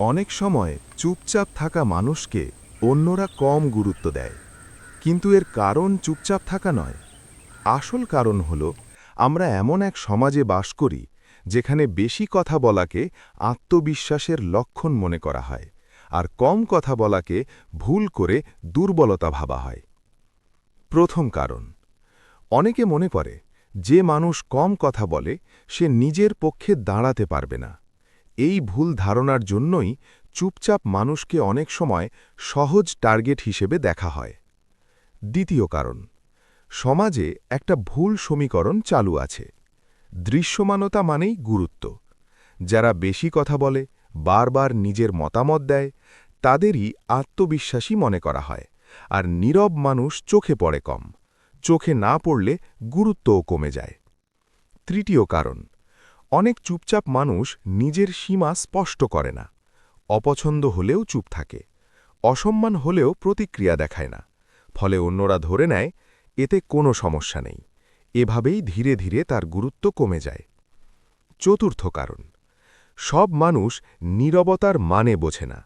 অনেক সময় চুপচাপ থাকা মানুষকে অন্যরা কম গুরুত্ব দেয়, কিন্তু এর কারণ চুপচাপ থাকা নয়। আসল কারণ হল আমরা এমন এক সমাজে বাস করি যেখানে বেশি কথা বলাকে আত্মবিশ্বাসের লক্ষণ মনে করা হয়, আর কম কথা বলাকে ভুল করে দুর্বলতা ভাবা হয়। প্রথম কারণ, অনেকে মনে করে যে মানুষ কম কথা বলে সে নিজের পক্ষে দাঁড়াতে পারবে না। এই ভুল ধারণার জন্যই চুপচাপ মানুষকে অনেক সময় সহজ টার্গেট হিসেবে দেখা হয়। দ্বিতীয় কারণ, সমাজে একটা ভুল সমীকরণ চালু আছে। দৃশ্যমানতা মানেই গুরুত্ব। যারা বেশি কথা বলে, বারবার নিজের মতামত দেয়, তাদেরই আত্মবিশ্বাসী মনে করা হয়, আর নীরব মানুষ চোখে পড়ে কম। চোখে না পড়লে গুরুত্বও কমে যায়। তৃতীয় কারণ, অনেক চুপচাপ মানুষ নিজের সীমা স্পষ্ট করে না। অপছন্দ হলেও চুপ থাকে, অসম্মান হলেও প্রতিক্রিয়া দেখায় না। ফলে অন্যরা ধরে নেয় এতে কোনো সমস্যা নেই। এভাবেই ধীরে ধীরে তার গুরুত্ব কমে যায়। চতুর্থ কারণ, সব মানুষ নীরবতার মানে বোঝে না।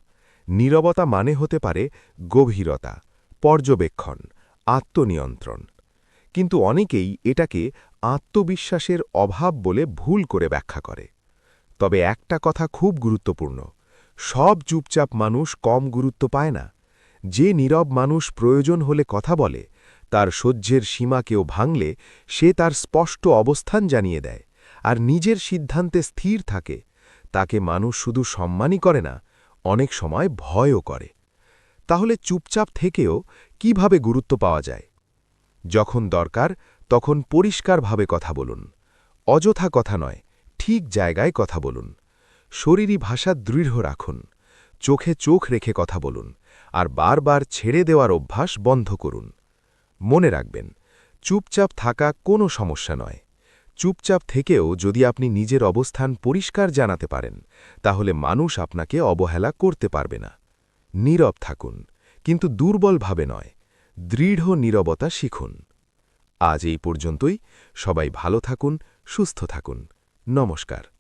নীরবতা মানে হতে পারে গভীরতা, পর্যবেক্ষণ, আত্মনিয়ন্ত্রণ। কিন্তু অনেকেই এটাকে আত্মবিশ্বাসের অভাব বলে ভুল করে ব্যাখ্যা করে। তবে একটা কথা খুব গুরুত্বপূর্ণ, সব চুপচাপ মানুষ কম গুরুত্ব পায় না। যে নীরব মানুষ প্রয়োজন হলে কথা বলে, তার সহ্যের সীমা কেউ ভাঙলে সে তার স্পষ্ট অবস্থান জানিয়ে দেয়, আর নিজের সিদ্ধান্তে স্থির থাকে, তাকে মানুষ শুধু সম্মানই করে না, অনেক সময় ভয়ও করে। তাহলে চুপচাপ থেকেও কিভাবে গুরুত্ব পাওয়া যায়? যখন দরকার তখন পরিষ্কারভাবে কথা বলুন। অযথা কথা নয়, ঠিক জায়গায় কথা বলুন। শরীরী ভাষা দৃঢ় রাখুন। চোখে চোখ রেখে কথা বলুন, আর বারবার ছেড়ে দেওয়ার অভ্যাস বন্ধ করুন। মনে রাখবেন, চুপচাপ থাকা কোনো সমস্যা নয়। চুপচাপ থেকেও যদি আপনি নিজের অবস্থান পরিষ্কার জানাতে পারেন, তাহলে মানুষ আপনাকে অবহেলা করতে পারবে না। নীরব থাকুন, কিন্তু দুর্বলভাবে নয়। দৃঢ় নীরবতা শিখুন। আজ এই পর্যন্তই। সবাই ভালো থাকুন, সুস্থ থাকুন। নমস্কার।